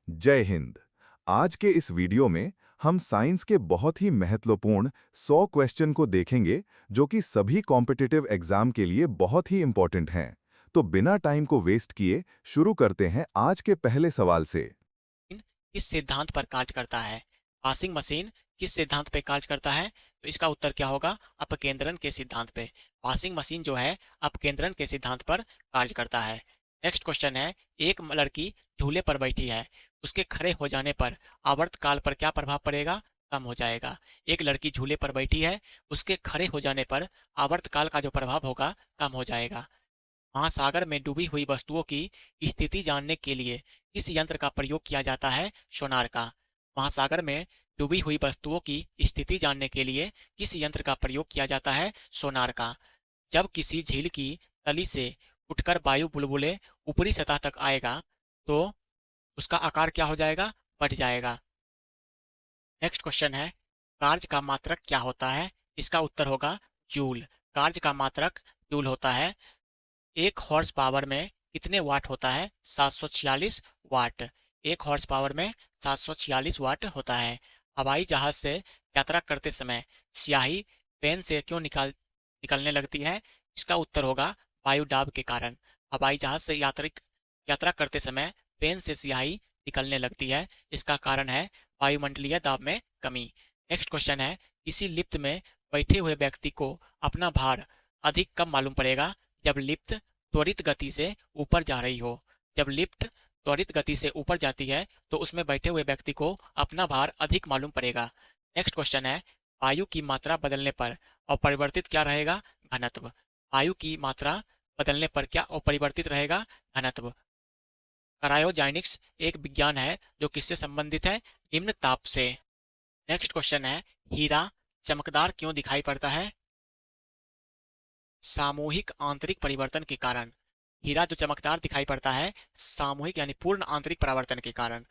जय हिंद। आज के इस वीडियो में हम साइंस के बहुत ही महत्वपूर्ण 100 क्वेश्चन को देखेंगे जो कि सभी कॉम्पिटिटिव एग्जाम के लिए बहुत ही इंपॉर्टेंट हैं। तो बिना टाइम को वेस्ट किए शुरू करते हैं आज के पहले सवाल से। किस सिद्धांत पर कार्य करता है? पासिंग मशीन किस सिद्धांत पे कार्य करता है? तो इसका उत्तर क्या होगा? अपकेंद्रण के सिद्धांत पे। पासिंग मशीन जो है अपकेंद्रण के सिद्धांत पर कार्य करता है। नेक्स्ट क्वेश्चन है, एक लड़की झूले पर बैठी है, उसके खड़े हो जाने पर आवर्तकाल पर क्या प्रभाव पड़ेगा? कम हो जाएगा। एक लड़की झूले पर बैठी है, उसके खड़े हो जाने पर आवर्तकाल का जो प्रभाव होगा कम हो जाएगा। महासागर में डूबी हुई वस्तुओं की स्थिति जानने के लिए किस यंत्र का प्रयोग किया जाता है? सोनार का। महासागर में डूबी हुई वस्तुओं की स्थिति जानने के लिए किस यंत्र का प्रयोग किया जाता है? सोनार का। जब किसी झील की तली से उठकर वायु बुलबुले ऊपरी सतह तक आएगा तो उसका आकार क्या हो जाएगा? बढ़ जाएगा। नेक्स्ट क्वेश्चन है, कार्य का मात्रक क्या होता है? इसका उत्तर होगा जूल। कार्य का मात्रक जूल होता है। एक हॉर्स पावर में कितने वाट होता है? 746 वाट। एक हॉर्स पावर में 746 वाट होता है। हवाई जहाज से यात्रा करते समय स्याही पेन से क्यों निकलने लगती है? इसका उत्तर होगा वायु दाब के कारण। हवाई जहाज से यात्रा करते समय पेन से स्याही निकलने लगती है, इसका कारण है वायुमंडलीय दाब में कमी। नेक्स्ट क्वेश्चन है, किसी लिफ्ट में बैठे हुए व्यक्ति को अपना भार अधिक कब मालूम पड़ेगा? जब लिफ्ट त्वरित गति से ऊपर जा रही हो। जब लिफ्ट त्वरित गति से ऊपर जाती है तो उसमें बैठे हुए व्यक्ति को अपना भार अधिक मालूम पड़ेगा। नेक्स्ट क्वेश्चन है, वायु की मात्रा बदलने पर अपरिवर्तित क्या रहेगा? घनत्व। वायु की मात्रा बदलने पर क्या अपरिवर्तित रहेगा? घनत्व। क्रायोजेनिक्स एक विज्ञान है जो किससे संबंधित है? निम्न ताप से। नेक्स्ट क्वेश्चन है, हीरा चमकदार क्यों दिखाई पड़ता है? सामूहिक आंतरिक परिवर्तन के कारण। हीरा जो चमकदार दिखाई पड़ता है सामूहिक यानी पूर्ण आंतरिक परावर्तन के कारण।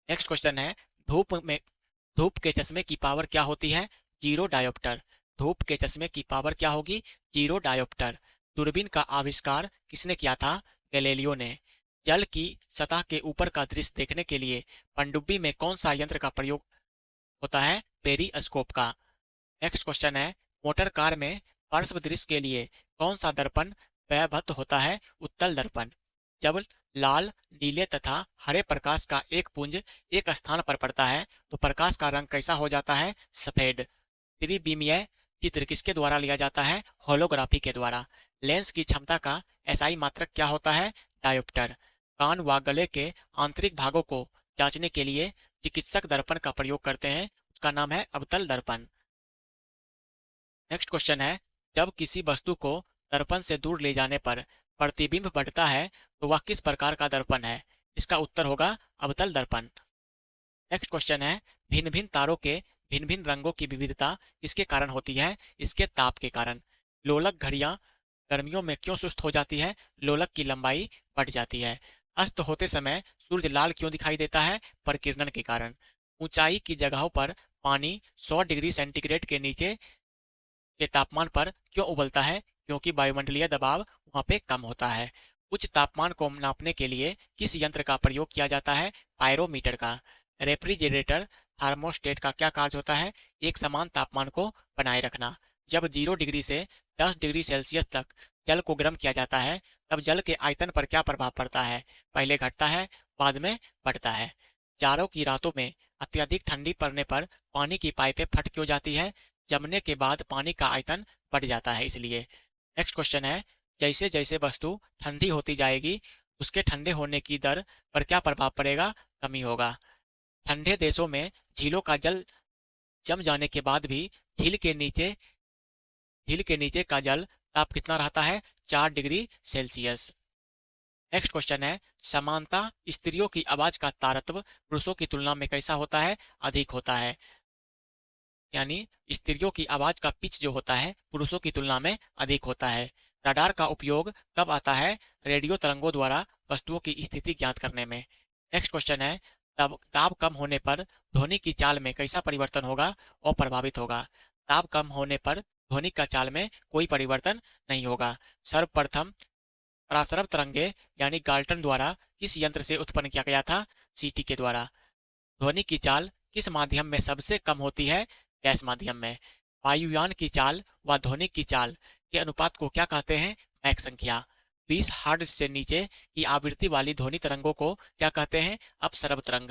नेक्स्ट क्वेश्चन है, धूप के चश्मे की पावर क्या होती है? Zero dioptre. धूप के चश्मे की पावर क्या होगी? Zero dioptre. दूरबीन का आविष्कार किसने किया था? गैलीलियो ने। जल की सतह के ऊपर का दृश्य देखने के लिए पनडुब्बी में कौन सा यंत्र का प्रयोग होता है? पेरिस्कोप का। नेक्स्ट क्वेश्चन है, मोटर कार में पार्श्व दृश्य के लिए कौन सा दर्पण व्यवहृत होता है? उत्तल दर्पण। जब लाल, नीले तथा हरे प्रकाश का एक पुंज एक स्थान पर पड़ता है तो प्रकाश का रंग कैसा हो जाता है? सफेद। त्रिविमीय चित्र किसके द्वारा लिया जाता है? होलोग्राफी के द्वारा। लेंस की क्षमता का एसआई मात्रक क्या होता है? डायोप्टर। कान व गले के आंतरिक भागों को जांचने के लिए चिकित्सक दर्पण का प्रयोग करते हैं, उसका नाम है अवतल दर्पण। नेक्स्ट क्वेश्चन है, जब किसी वस्तु को दर्पण से दूर ले जाने पर प्रतिबिंब बढ़ता है तो वह किस प्रकार का दर्पण है? इसका उत्तर होगा अवतल दर्पण। नेक्स्ट क्वेश्चन है, भिन्न भिन्न तारों के भिन्न भिन्न रंगों की विविधता किसके कारण होती है? इसके ताप के कारण। लोलक घड़ियां गर्मियों में क्यों सुस्त हो जाती है? लोलक की लंबाई बढ़ जाती है। अस्त होते समय सूर्य लाल क्यों दिखाई देता है? प्रकीर्णन के कारण। ऊंचाई की जगहों पर पानी 100 डिग्री सेंटीग्रेड के नीचे के तापमान पर क्यों उबलता है? क्योंकि वायुमंडलीय दबाव वहां पे कम होता है। उच्च तापमान को नापने के लिए किस यंत्र का प्रयोग किया जाता है? पायरोमीटर का। रेफ्रिजरेटर थर्मोस्टेट का क्या कार्य होता है? एक समान तापमान को बनाए रखना। जब 0 डिग्री से 10 डिग्री सेल्सियस तक जल को गर्म किया जाता है तब जल के आयतन पर क्या प्रभाव पड़ता है? पहले घटता है, बाद में बढ़ता है। जाड़ों की रातों में अत्यधिक ठंडी पड़ने पर पानी की पाइपें फट क्यों जाती है? जमने के बाद पानी का आयतन बढ़ जाता है इसलिए। नेक्स्ट क्वेश्चन है, जैसे जैसे वस्तु ठंडी होती जाएगी उसके ठंडे होने की दर पर क्या प्रभाव पड़ेगा? कमी होगा। ठंडे देशों में झीलों का जल जम जाने के बाद भी झील के नीचे का जल ताप कितना रहता है? 4 डिग्री सेल्सियस। नेक्स्ट क्वेश्चन है, समानता स्त्रियों की आवाज का तारतम्य पुरुषों की तुलना में कैसा होता है? अधिक होता है। यानी स्त्रियों की आवाज का पिच जो होता है पुरुषों की तुलना में अधिक होता है। रडार का उपयोग कब आता है? रेडियो तरंगों द्वारा वस्तुओं की स्थिति ज्ञात करने में। नेक्स्ट क्वेश्चन है, ताप कम होने पर ध्वनि की चाल में कैसा परिवर्तन होगा और प्रभावित होगा? ताप कम होने पर ध्वनि का चाल में कोई परिवर्तन नहीं होगा। सर्वप्रथम परासरब तरंगे यानी गाल्टन द्वारा किस यंत्र से उत्पन्न किया गया था? सीटी के द्वारा। ध्वनि की चाल किस माध्यम में सबसे कम होती है? गैस माध्यम में। वायुयान की चाल व ध्वनि की चाल के अनुपात को क्या कहते हैं? मैक संख्या। 20 हर्ट्ज से नीचे की आवृत्ति वाली ध्वनि तरंगों को क्या कहते हैं? अपसर्व तरंग।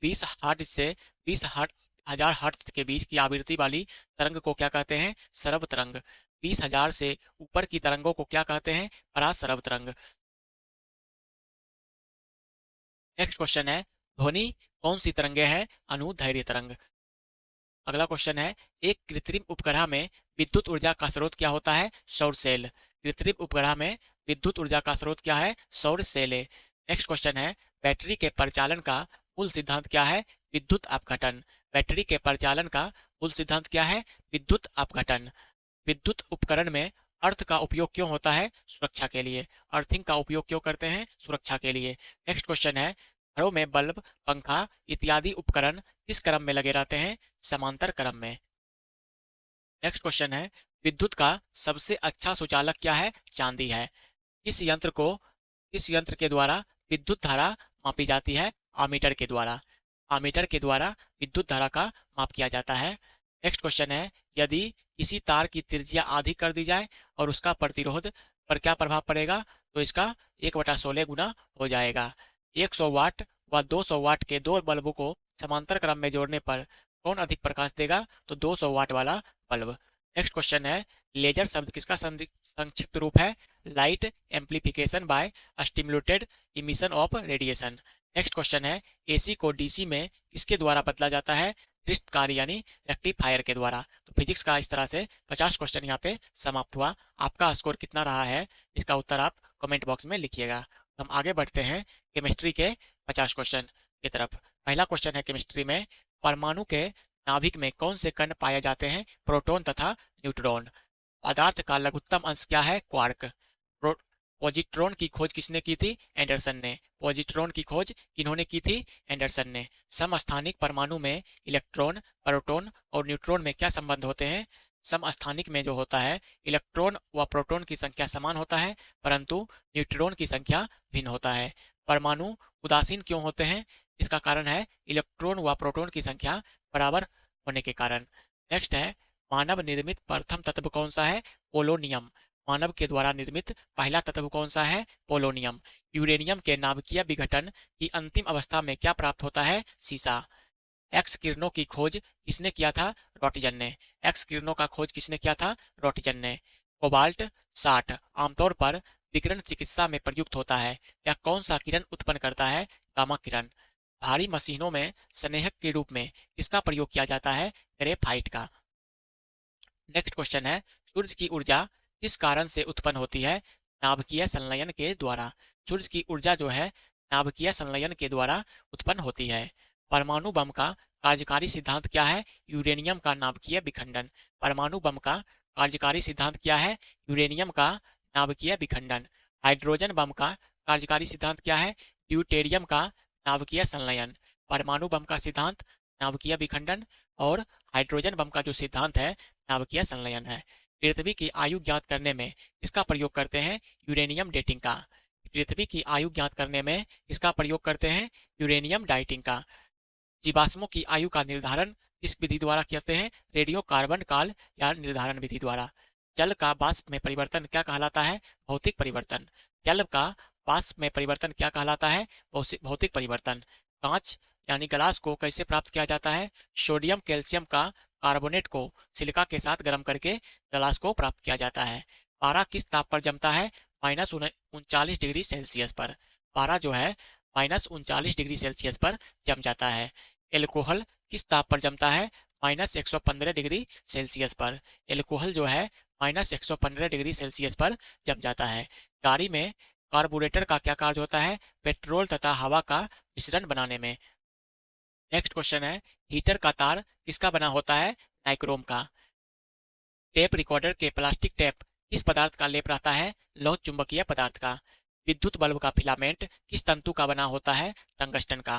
20 हर्ट्ज से 20,000 हर्ट्ज के बीच की आवृत्ति वाली तरंग को क्या कहते हैं? सरव तरंग। 20,000 से ऊपर की तरंगों को क्या कहते हैं? परासरव तरंग। नेक्स्ट क्वेश्चन है, ध्वनि कौन सी तरंगे हैं? अनुदैर्घ्य तरंग। अगला क्वेश्चन है, एक कृत्रिम उपग्रह में विद्युत ऊर्जा का स्रोत क्या होता है? सौर सेल। कृत्रिम उपग्रह में विद्युत ऊर्जा का स्रोत क्या है? सौर सेल है। नेक्स्ट क्वेश्चन है, बैटरी के परिचालन का मूल सिद्धांत क्या है? विद्युत अपघटन। बैटरी के परिचालन का मूल सिद्धांत क्या है? विद्युत अपघटन। विद्युत उपकरण में अर्थ का उपयोग क्यों होता है? सुरक्षा के लिए। अर्थिंग का उपयोग क्यों करते हैं? सुरक्षा के लिए। नेक्स्ट क्वेश्चन है, घरों में बल्ब, पंखा इत्यादि उपकरण किस क्रम में लगे रहते हैं? समांतर क्रम में। नेक्स्ट क्वेश्चन है, विद्युत का सबसे अच्छा सुचालक क्या है? चांदी है। इस यंत्र के द्वारा विद्युत धारा मापी जाती है? आमीटर के द्वारा। आमीटर के द्वारा विद्युत धारा का माप किया जाता है। नेक्स्ट क्वेश्चन है, यदि किसी तार की त्रिज्या आधी कर दी जाए और उसका प्रतिरोध पर क्या प्रभाव पड़ेगा? तो इसका 1/16 गुना हो जाएगा। 100 वाट व 200 वाट के दो बल्बों को समांतर क्रम में जोड़ने पर कौन अधिक प्रकाश देगा? तो 200 वाट वाला बल्ब। नेक्स्ट क्वेश्चन है, लेजर शब्द किसका संक्षिप्त रूप है? Light amplification by stimulated emission of radiation. Next question है, एसी को डीसी में किसके द्वारा बदला जाता है? ड्रिफ्ट यानी रेक्टिफायर के द्वारा। तो फिजिक्स का इस तरह से 50 क्वेश्चन यहाँ पे समाप्त हुआ। आपका स्कोर कितना रहा है, इसका उत्तर आप कमेंट बॉक्स में लिखिएगा। हम आगे बढ़ते हैं केमिस्ट्री के 50 क्वेश्चन की तरफ। पहला क्वेश्चन है केमिस्ट्री में, परमाणु के नाभिक में कौन से कण पाए जाते हैं? प्रोटॉन तथा न्यूट्रॉन। पदार्थ का लघुत्तम अंश क्या है? क्वार्क। पॉजिट्रॉन की खोज किसने की थी? एंडरसन ने। पॉजिट्रॉन की खोज किन्होंने की थी? एंडरसन ने। समस्थानिक परमाणु में इलेक्ट्रॉन, प्रोटॉन और न्यूट्रॉन में क्या संबंध होते हैं? समस्थानिक में जो होता है, इलेक्ट्रॉन व प्रोटॉन की संख्या समान होता है, परंतु न्यूट्रॉन की संख्या भिन्न होता है। परमाणु उदासीन क्यों होते हैं? इसका कारण है इलेक्ट्रॉन व प्रोटॉन की संख्या बराबर होने के कारण। नेक्स्ट है, मानव निर्मित प्रथम तत्व कौन सा है? पोलोनियम। मानव के द्वारा निर्मित पहला तत्व कौन सा है? पोलोनियम। यूरेनियम के नाभिकीय विघटन की अंतिम अवस्था में क्या प्राप्त होता है? सीसा। एक्स किरणों की खोज किसने किया था? रॉटजन ने। एक्स किरणों का खोज किसने किया था? रॉटजन ने। कोबाल्ट 60 आमतौर पर विकिरण चिकित्सा में प्रयुक्त होता है। यह कौन सा किरण उत्पन्न करता है? गामा किरण। भारी मशीनों में स्नेहक के रूप में किसका प्रयोग किया जाता है? ग्रेफाइट का। नेक्स्ट क्वेश्चन है, सूर्य की ऊर्जा किस कारण से उत्पन्न होती है? नाभिकीय संलयन के द्वारा। सूर्य की ऊर्जा जो है नाभिकीय संलयन के द्वारा उत्पन्न होती है। परमाणु बम का कार्यकारी सिद्धांत क्या है? यूरेनियम का नाभिकीय विखंडन। परमाणु बम का कार्यकारी सिद्धांत क्या है? यूरेनियम का नाभिकीय विखंडन। हाइड्रोजन बम का कार्यकारी सिद्धांत क्या है? ड्यूटेरियम का नाभिकीय संलयन। परमाणु बम का सिद्धांत नाभिकीय विखंडन और हाइड्रोजन बम का जो सिद्धांत है नाभिकीय संलयन है। पृथ्वी की आयु ज्ञात करने में इसका प्रयोग करते हैं? यूरेनियम डेटिंग का। पृथ्वी की आयु ज्ञात करने में इसका प्रयोग करते हैं? यूरेनियम डाइटिंग का। जीवाश्मों की आयु का निर्धारण किस विधि द्वारा करते हैं? रेडियो कार्बन काल या निर्धारण विधि द्वारा। जल का वाष्प में परिवर्तन क्या कहलाता है? भौतिक परिवर्तन। जल का वाष्प में परिवर्तन क्या कहलाता है? भौतिक परिवर्तन। कांच यानी ग्लास को कैसे प्राप्त किया जाता है? सोडियम कैल्शियम का कार्बोनेट को सिलिका के साथ गर्म करके ग्लास को प्राप्त किया जाता है। पारा किस ताप पर जमता है? -39 डिग्री सेल्सियस पर। पारा जो है -39 डिग्री सेल्सियस पर जम जाता है। एल्कोहल किस ताप पर जमता है? -115 डिग्री सेल्सियस पर। एल्कोहल जो है -115 डिग्री सेल्सियस पर जम जाता है। गाड़ी में कार्बोरेटर का क्या कार्य होता है? पेट्रोल तथा हवा का मिश्रण बनाने में। नेक्स्ट क्वेश्चन है, हीटर का तार किसका बना होता है? नाइक्रोम का। टेप रिकॉर्डर के प्लास्टिक टेप किस पदार्थ का लेप रहता है? लौह चुंबकीय पदार्थ का। विद्युत बल्ब का फिलामेंट किस तंतु का बना होता है? टंगस्टन का।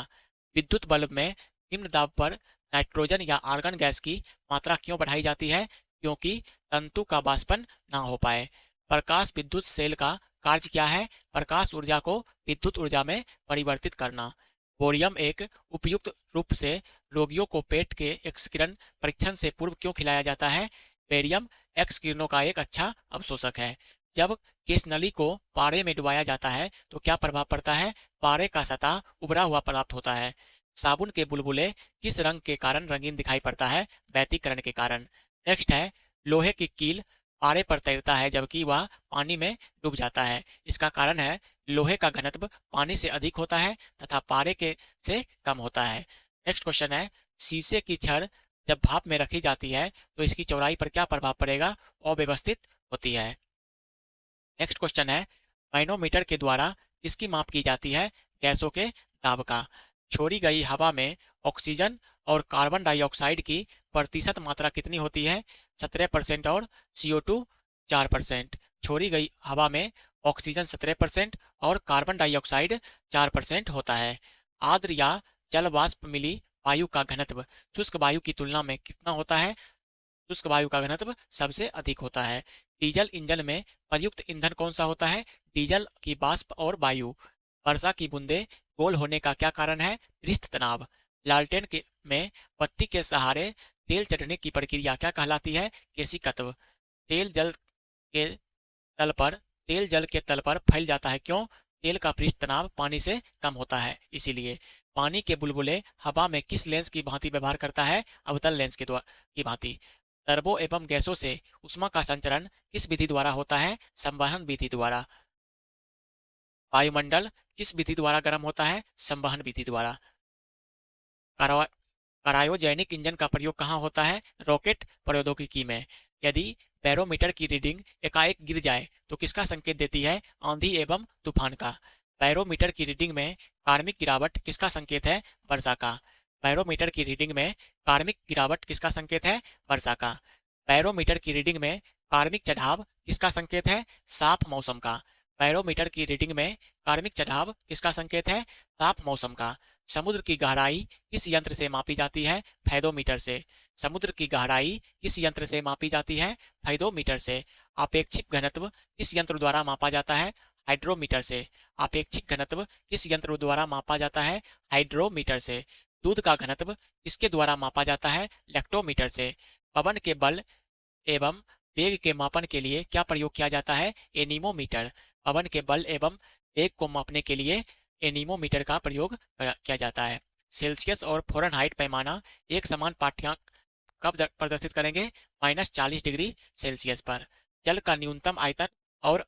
विद्युत बल्ब में निम्न दाब पर नाइट्रोजन या आर्गन गैस की मात्रा क्यों बढ़ाई जाती है? क्योंकि तंतु का वाष्पन ना हो पाए। प्रकाश विद्युत सेल का कार्य क्या है? प्रकाश ऊर्जा को विद्युत ऊर्जा में परिवर्तित करना। बोरियम एक उपयुक्त रूप से रोगियों को पेट के एक्स किरण परीक्षण से पूर्व क्यों खिलाया जाता है? बेरियम एक्स किरणों का एक अच्छा अवशोषक है। जब केशनली को पारे में डुबाया जाता है तो क्या प्रभाव पड़ता है? पारे का सतह उभरा हुआ प्राप्त होता है। साबुन के बुलबुले किस रंग के कारण रंगीन दिखाई पड़ता है? व्यतिकरण के कारण। नेक्स्ट है, लोहे की कील पारे पर तैरता है जबकि वह पानी में डूब जाता है। इसका कारण है लोहे का घनत्व पानी से अधिक होता है तथा पारे के से कम होता है। नेक्स्ट क्वेश्चन है, शीशे की छड़ जब भाप में रखी जाती है तो इसकी चौड़ाई पर क्या प्रभाव पड़ेगा? अव्यवस्थित होती है। नेक्स्ट क्वेश्चन है, मैनोमीटर के द्वारा किसकी माप की जाती है? गैसों के दाब का। छोड़ी गई हवा में ऑक्सीजन और कार्बन डाइऑक्साइड की प्रतिशत मात्रा कितनी होती है? 17% और CO2 4%। छोड़ी गई हवा में ऑक्सीजन 17% और कार्बन डाइऑक्साइड 4% होता है। आर्द्र या जल वाष्प मिली वायु का घनत्व शुष्क वायु की तुलना में कितना होता है? शुष्क वायु का घनत्व सबसे अधिक होता है। डीजल इंजन में प्रयुक्त ईंधन कौन सा होता है? डीजल की वाष्प और वायु। वर्षा की बूंदे गोल होने का क्या कारण है? पृष्ठ तनाव। लालटेन के में बत्ती के सहारे तेल चढ़ने की प्रक्रिया क्या कहलाती है? केशिकत्व। तेल जल के तल पर तेल जल के तल पर फैल जाता है। क्यों? तेल का पृष्ठ तनाव पानी से कम होता है इसीलिए। पानी के बुलबुले हवा में किस लेंस की भांति व्यवहार करता है? अवतल लेंस के द्वारा की भांति। तरबों एवं गैसों से उष्मा का संचरण किस विधि द्वारा होता है? संवहन विधि द्वारा। वायुमंडल किस विधि द्वारा गर्म होता है? संवहन विधि द्वारा। क्रायोजेनिक इंजन का प्रयोग कहाँ होता है? रॉकेट प्रौद्योगिकी में। यदि बैरोमीटर की रीडिंग एकाएक गिर जाए तो किसका संकेत देती है? आंधी एवं तूफान का। बैरोमीटर की रीडिंग में कार्मिक गिरावट किसका संकेत है? वर्षा का। बैरोमीटर की रीडिंग में कार्मिक गिरावट किसका संकेत है? वर्षा का। बैरोमीटर की रीडिंग में कार्मिक चढ़ाव किसका संकेत है? साफ मौसम का। बैरोमीटर की रीडिंग में कार्मिक चढ़ाव किसका संकेत है? साफ मौसम का। समुद्र की गहराई किस यंत्र से मापी जाती है? फैदोमीटर से। समुद्र की गहराई किस यंत्र से मापी जाती है? फैदोमीटर से। आपेक्षिक घनत्व किस यंत्र द्वारा मापा जाता है? हाइड्रोमीटर से। आपेक्षिक घनत्व किस यंत्र द्वारा मापा जाता है? हाइड्रोमीटर से। दूध का घनत्व किसके द्वारा मापा जाता है? लैक्टोमीटर से। पवन के बल एवं वेग के मापन के लिए क्या प्रयोग किया जाता है? एनीमोमीटर। पवन के बल एवं वेग को मापने के लिए एनीमोमीटर का प्रयोग किया जाता है। सेल्सियस और फ़ारेनहाइट पैमाना एक समान पाठ्यांक कब प्रदर्शित करेंगे? -40 डिग्री सेल्सियस पर। जल का न्यूनतम आयतन और